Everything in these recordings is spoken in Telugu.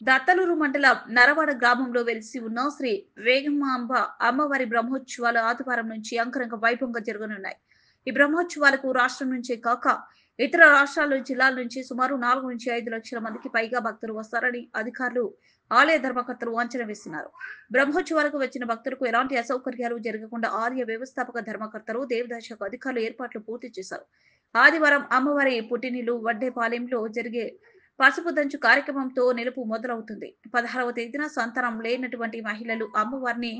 దత్తలూరు మండలం నరవాడ గ్రామంలో వెలిసి ఉన్న శ్రీ వేగమాంబ అమ్మవారి బ్రహ్మోత్సవాలు ఆదివారం నుంచి అంగరంగ వైభవంగా జరగనున్నాయి. ఈ బ్రహ్మోత్సవాలకు రాష్ట్రం నుంచే కాక ఇతర రాష్ట్రాల జిల్లాల నుంచి సుమారు 4 నుంచి 5 లక్షల మందికి పైగా భక్తులు వస్తారని అధికారులు, ఆలయ ధర్మకర్తలు అంచనా వేస్తున్నారు. బ్రహ్మోత్సవాలకు వచ్చిన భక్తులకు ఎలాంటి అసౌకర్యాలు జరగకుండా ఆలయ వ్యవస్థాపక ధర్మకర్తలు, దేవాదాయ శాఖ అధికారులు ఏర్పాట్లు పూర్తి చేశారు. ఆదివారం అమ్మవారి పుట్టినిల్లు వడ్డేపాలెంలో జరిగే పసుపు దంచు కార్యక్రమంతో నిలుపు మొదలవుతుంది. 16వ తేదీన సంతానం లేనటువంటి మహిళలు అమ్మవారిని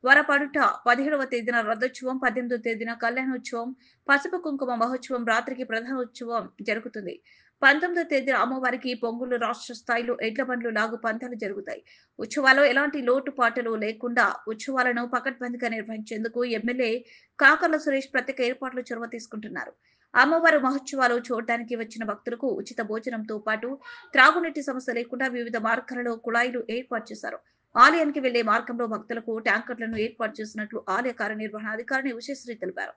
వరపడుట, 17వ తేదీన రథోత్సవం, 18వ తేదీన కళ్యాణోత్సవం, పసుపు కుంకుమ మహోత్సవం, రాత్రికి ప్రధానోత్సవం జరుగుతుంది. 19వ తేదీన అమ్మవారికి పొంగులు, రాష్ట్ర స్థాయిలో ఎడ్ల బండ్లు లాగు పందాలు జరుగుతాయి. ఉత్సవాల్లో ఎలాంటి లోటుపాటులు లేకుండా ఉత్సవాలను పకడ్బందీగా నిర్వహించేందుకు ఎమ్మెల్యే కాకర్ల సురేష్ ప్రత్యేక ఏర్పాట్లు చొరవ తీసుకుంటున్నారు. అమ్మవారి మహోత్సవాలు చూడటానికి వచ్చిన భక్తులకు ఉచిత భోజనంతో పాటు త్రాగునీటి సమస్య లేకుండా వివిధ మార్గాలలో కుళాయిలు ఏర్పాటు చేశారు. ఆలయానికి వెళ్లే మార్గంలో భక్తులకు ట్యాంకర్లను ఏర్పాటు చేసినట్లు ఆలయ కార్యనిర్వహణ అధికారిని ఉషశ్రీ తెలిపారు.